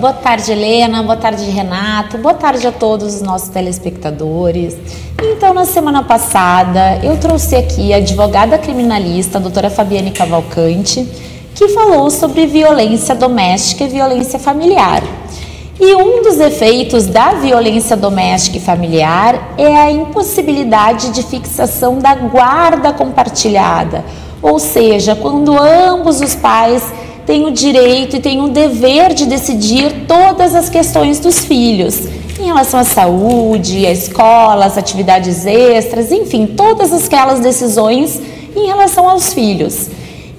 Boa tarde, Helena. Boa tarde, Renato. Boa tarde a todos os nossos telespectadores. Então, na semana passada, eu trouxe aqui a advogada criminalista, a doutora Fabiane Cavalcante, que falou sobre violência doméstica e violência familiar. E um dos efeitos da violência doméstica e familiar é a impossibilidade de fixação da guarda compartilhada, ou seja, quando ambos os pais têm o direito e têm o dever de decidir todas as questões dos filhos, em relação à saúde, à escola, às atividades extras, enfim, todas aquelas decisões em relação aos filhos.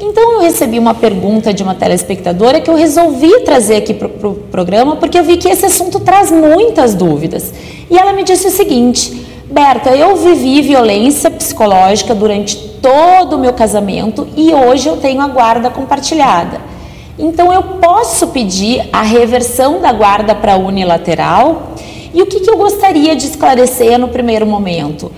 Então eu recebi uma pergunta de uma telespectadora que eu resolvi trazer aqui para o programa, porque eu vi que esse assunto traz muitas dúvidas. E ela me disse o seguinte: Berta, eu vivi violência psicológica durante todo o meu casamento e hoje eu tenho a guarda compartilhada. Então eu posso pedir a reversão da guarda para unilateral? E o que eu gostaria de esclarecer no primeiro momento?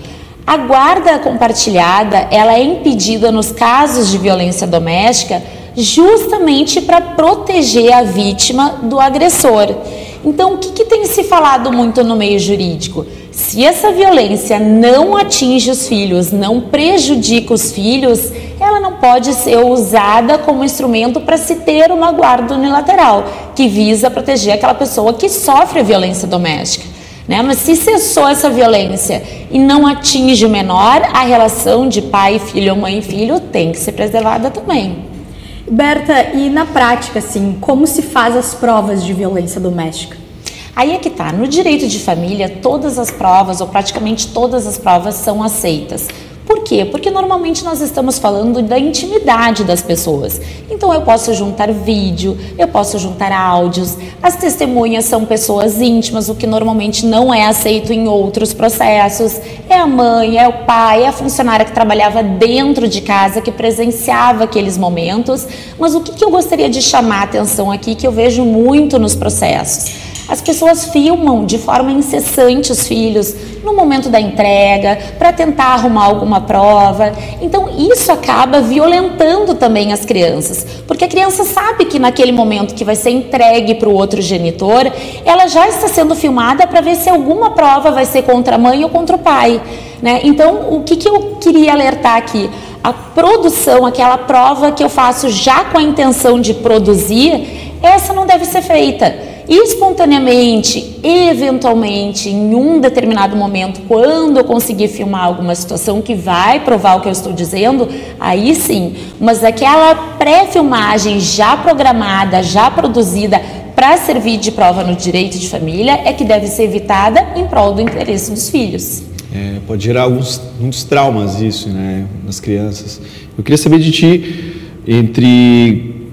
A guarda compartilhada, ela é impedida nos casos de violência doméstica justamente para proteger a vítima do agressor. Então, o que tem se falado muito no meio jurídico? Se essa violência não atinge os filhos, não prejudica os filhos, ela não pode ser usada como instrumento para se ter uma guarda unilateral, que visa proteger aquela pessoa que sofre a violência doméstica. Mas se cessou essa violência e não atinge o menor, a relação de pai e filho ou mãe e filho tem que ser preservada também. Berta, e na prática, assim, como se faz as provas de violência doméstica? Aí é que tá, no direito de família, todas as provas, ou praticamente todas as provas, são aceitas. Por quê? Porque normalmente nós estamos falando da intimidade das pessoas. Então eu posso juntar vídeo, eu posso juntar áudios, as testemunhas são pessoas íntimas, o que normalmente não é aceito em outros processos. É a mãe, é o pai, é a funcionária que trabalhava dentro de casa, que presenciava aqueles momentos. Mas o que eu gostaria de chamar a atenção aqui, que eu vejo muito nos processos? As pessoas filmam de forma incessante os filhos no momento da entrega, para tentar arrumar alguma prova. Então isso acaba violentando também as crianças, porque a criança sabe que naquele momento que vai ser entregue para o outro genitor, ela já está sendo filmada para ver se alguma prova vai ser contra a mãe ou contra o pai. Então o que eu queria alertar aqui? A produção, aquela prova que eu faço já com a intenção de produzir, essa não deve ser feita. Espontaneamente, eventualmente, em um determinado momento, quando eu conseguir filmar alguma situação que vai provar o que eu estou dizendo, aí sim. Mas aquela pré-filmagem já programada, já produzida para servir de prova no direito de família é que deve ser evitada em prol do interesse dos filhos. Pode gerar muitos traumas isso, nas crianças. Eu queria saber de ti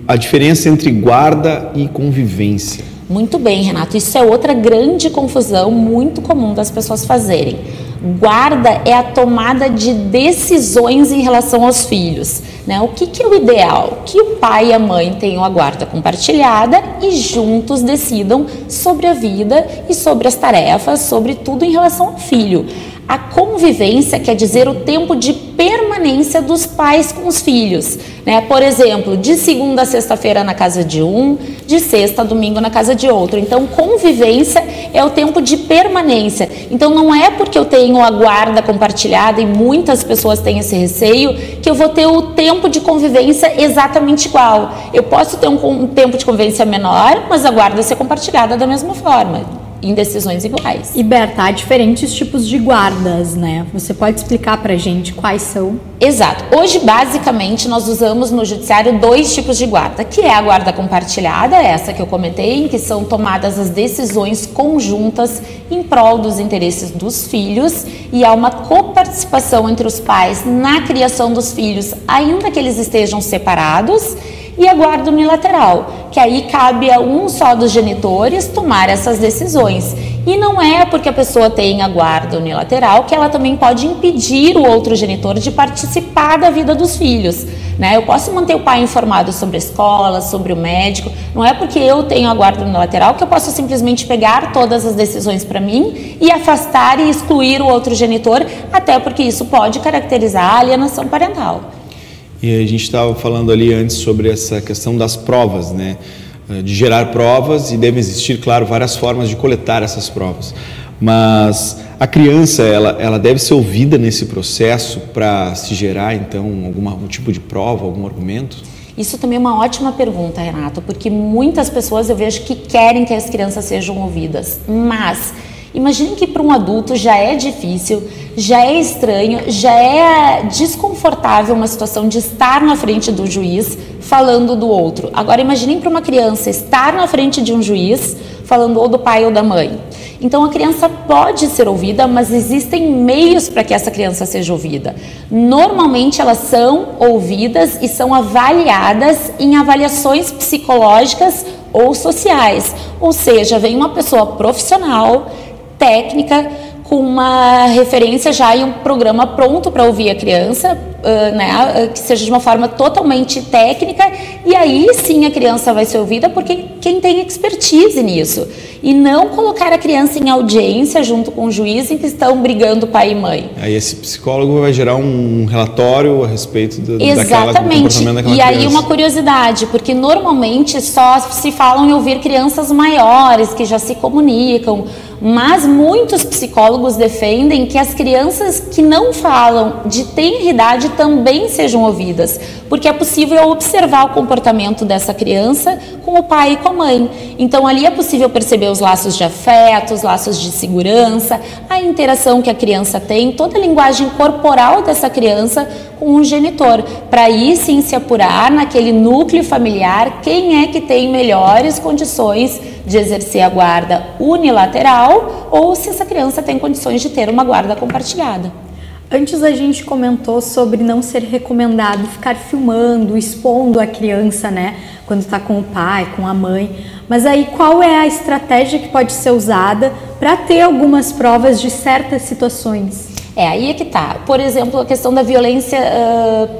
a diferença entre guarda e convivência. Muito bem, Renato. Isso é outra grande confusão muito comum das pessoas fazerem. Guarda é a tomada de decisões em relação aos filhos. O que é o ideal? Que o pai e a mãe tenham a guarda compartilhada e juntos decidam sobre a vida e sobre as tarefas, sobre tudo em relação ao filho. A convivência quer dizer o tempo de permanência dos pais com os filhos. Por exemplo, de segunda a sexta-feira na casa de um, de sexta a domingo na casa de outro. Então, convivência é o tempo de permanência. Então, não é porque eu tenho a guarda compartilhada, e muitas pessoas têm esse receio, que eu vou ter o tempo de convivência exatamente igual. Eu posso ter um tempo de convivência menor, mas a guarda ser compartilhada da mesma forma, em decisões iguais. E Berta, há diferentes tipos de guardas, Você pode explicar pra gente quais são? Exato. Hoje, basicamente, nós usamos no judiciário 2 tipos de guarda, que é a guarda compartilhada, essa que eu comentei, em que são tomadas as decisões conjuntas em prol dos interesses dos filhos, e há uma coparticipação entre os pais na criação dos filhos, ainda que eles estejam separados. E a guarda unilateral, que aí cabe a um só dos genitores tomar essas decisões. E não é porque a pessoa tem a guarda unilateral que ela também pode impedir o outro genitor de participar da vida dos filhos. Eu posso manter o pai informado sobre a escola, sobre o médico. Não é porque eu tenho a guarda unilateral que eu posso simplesmente pegar todas as decisões para mim e afastar e excluir o outro genitor, até porque isso pode caracterizar a alienação parental. E a gente estava falando ali antes sobre essa questão das provas, de gerar provas, e deve existir, claro, várias formas de coletar essas provas. Mas a criança, ela deve ser ouvida nesse processo para se gerar, então, algum tipo de prova, algum argumento? Isso também é uma ótima pergunta, Renato, porque muitas pessoas eu vejo que querem que as crianças sejam ouvidas, mas imagine que para um adulto já é difícil, já é estranho, já é desconfortável uma situação de estar na frente do juiz falando do outro. Agora imaginem para uma criança estar na frente de um juiz falando ou do pai ou da mãe. Então a criança pode ser ouvida, mas existem meios para que essa criança seja ouvida. Normalmente elas são ouvidas e são avaliadas em avaliações psicológicas ou sociais. Ou seja, vem uma pessoa profissional, técnica, com uma referência já em um programa pronto para ouvir a criança, né, que seja de uma forma totalmente técnica, e aí sim a criança vai ser ouvida por quem tem expertise nisso, e não colocar a criança em audiência junto com o juiz em que estão brigando pai e mãe. Aí esse psicólogo vai gerar um relatório a respeito do comportamento daquela criança. E aí uma curiosidade, porque normalmente só se falam em ouvir crianças maiores que já se comunicam, mas muitos psicólogos defendem que as crianças que não falam de tenra idade também sejam ouvidas, porque é possível observar o comportamento dessa criança com o pai e com a mãe. Então ali é possível perceber os laços de afeto, os laços de segurança, a interação que a criança tem, toda a linguagem corporal dessa criança com o genitor, para aí sim se apurar naquele núcleo familiar quem é que tem melhores condições de exercer a guarda unilateral ou se essa criança tem condições de ter uma guarda compartilhada. Antes a gente comentou sobre não ser recomendado ficar filmando, expondo a criança, né, quando está com o pai, com a mãe. Mas aí qual é a estratégia que pode ser usada para ter algumas provas de certas situações? Aí é que tá. Por exemplo, a questão da violência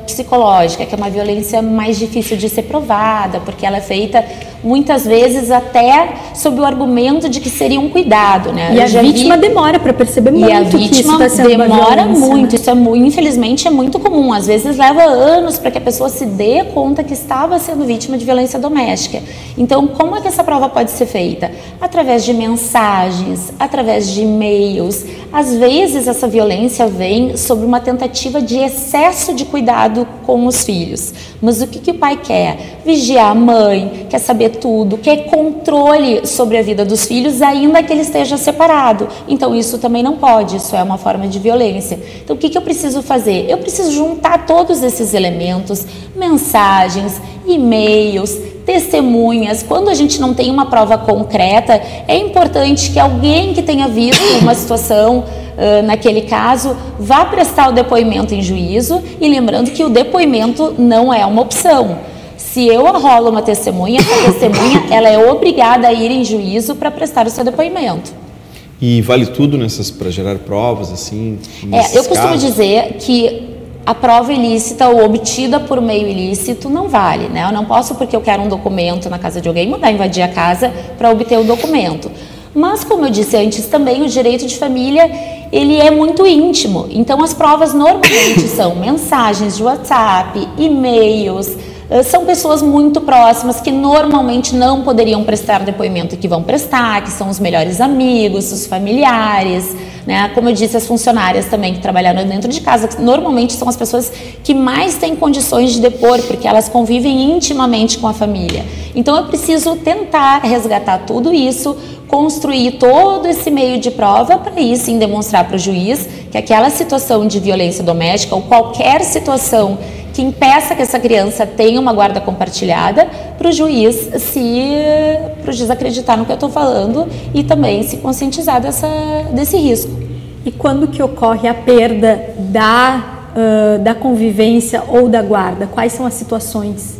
psicológica, que é uma violência mais difícil de ser provada, porque ela é feita muitas vezes até sob o argumento de que seria um cuidado, né? E a vítima demora para perceber muito que isso está sendo uma violência. Demora muito, isso infelizmente é muito comum. Às vezes leva anos para que a pessoa se dê conta que estava sendo vítima de violência doméstica. Então, como é que essa prova pode ser feita? Através de mensagens, através de e-mails. Às vezes essa violência vem sobre uma tentativa de excesso de cuidado com os filhos. Mas o que o pai quer? Vigiar a mãe, quer saber tudo, quer controle sobre a vida dos filhos, ainda que ele esteja separado. Então isso também não pode, isso é uma forma de violência. Então o que eu preciso fazer? Eu preciso juntar todos esses elementos, mensagens, e-mails, testemunhas. Quando a gente não tem uma prova concreta, é importante que alguém que tenha visto uma situação naquele caso vá prestar o depoimento em juízo, e lembrando que o depoimento não é uma opção. Se eu arrolo uma testemunha, a testemunha ela é obrigada a ir em juízo para prestar o seu depoimento. E vale tudo para gerar provas, assim? Eu costumo dizer que a prova ilícita ou obtida por meio ilícito não vale, né? Eu não posso, porque eu quero um documento na casa de alguém, mandar invadir a casa para obter o documento. Mas, como eu disse antes também, o direito de família, ele é muito íntimo. Então, as provas normalmente são mensagens de WhatsApp, e-mails, são pessoas muito próximas que normalmente não poderiam prestar depoimento, que vão prestar, que são os melhores amigos, os familiares, né? Como eu disse, as funcionárias também que trabalharam dentro de casa, que normalmente são as pessoas que mais têm condições de depor, porque elas convivem intimamente com a família. Então eu preciso tentar resgatar tudo isso, construir todo esse meio de prova para aí sim demonstrar para o juiz que aquela situação de violência doméstica ou qualquer situação que impeça que essa criança tenha uma guarda compartilhada, para o juiz acreditar no que eu estou falando e também se conscientizar desse risco. E quando que ocorre a perda da convivência ou da guarda? Quais são as situações?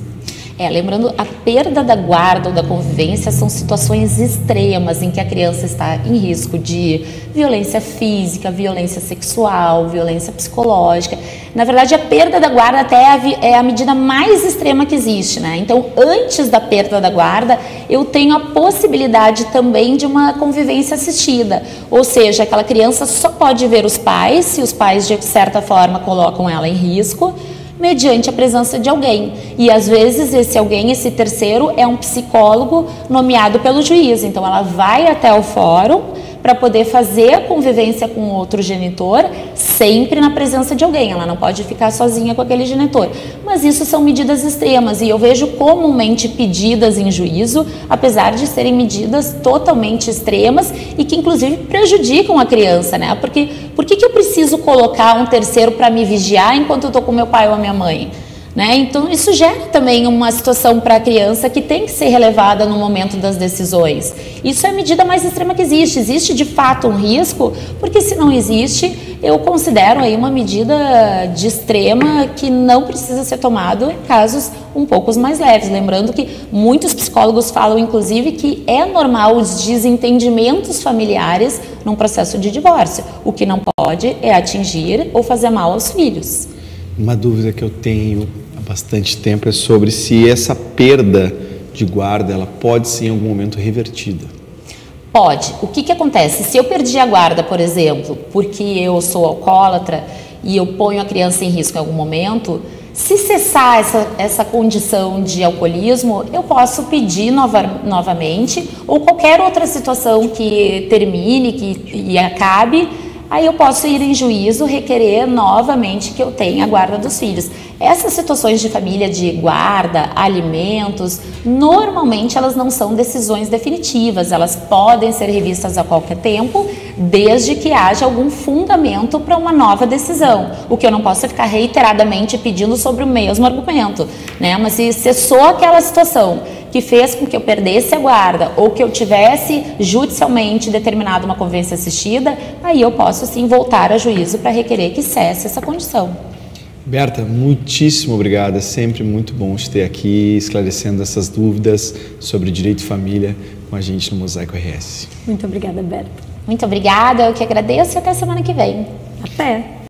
Lembrando, a perda da guarda ou da convivência são situações extremas em que a criança está em risco de violência física, violência sexual, violência psicológica. Na verdade, a perda da guarda até é a medida mais extrema que existe, né? Então, antes da perda da guarda, eu tenho a possibilidade também de uma convivência assistida. Ou seja, aquela criança só pode ver os pais, se os pais de certa forma colocam ela em risco, mediante a presença de alguém. E às vezes esse alguém, esse terceiro, é um psicólogo nomeado pelo juiz. Então ela vai até o fórum para poder fazer a convivência com outro genitor, sempre na presença de alguém. Ela não pode ficar sozinha com aquele genitor. Mas isso são medidas extremas e eu vejo comumente pedidas em juízo, apesar de serem medidas totalmente extremas e que inclusive prejudicam a criança, né? Porque por que eu preciso colocar um terceiro para me vigiar enquanto eu estou com meu pai ou a minha mãe? Né? Então isso gera também uma situação para a criança que tem que ser relevada no momento das decisões. Isso é a medida mais extrema que existe. Existe de fato um risco, porque se não existe, eu considero aí uma medida de extrema que não precisa ser tomado em casos um pouco mais leves. Lembrando que muitos psicólogos falam inclusive que é normal os desentendimentos familiares num processo de divórcio. O que não pode é atingir ou fazer mal aos filhos. Uma dúvida que eu tenho há bastante tempo é sobre se essa perda de guarda, ela pode ser em algum momento revertida. Pode. O que acontece? Se eu perdi a guarda, por exemplo, porque eu sou alcoólatra e eu ponho a criança em risco em algum momento, se cessar essa condição de alcoolismo, eu posso pedir novamente, ou qualquer outra situação que termine e acabe, aí eu posso ir em juízo, requerer novamente que eu tenha a guarda dos filhos. Essas situações de família de guarda, alimentos, normalmente elas não são decisões definitivas, elas podem ser revistas a qualquer tempo, desde que haja algum fundamento para uma nova decisão. O que eu não posso é ficar reiteradamente pedindo sobre o mesmo argumento, né? Mas se cessou aquela situação que fez com que eu perdesse a guarda ou que eu tivesse judicialmente determinado uma convivência assistida, aí eu posso sim voltar a juízo para requerer que cesse essa condição. Berta, muitíssimo obrigada, é sempre muito bom te ter aqui esclarecendo essas dúvidas sobre direito de família com a gente no Mosaico RS. Muito obrigada, Berta. Muito obrigada, eu que agradeço e até semana que vem. Até!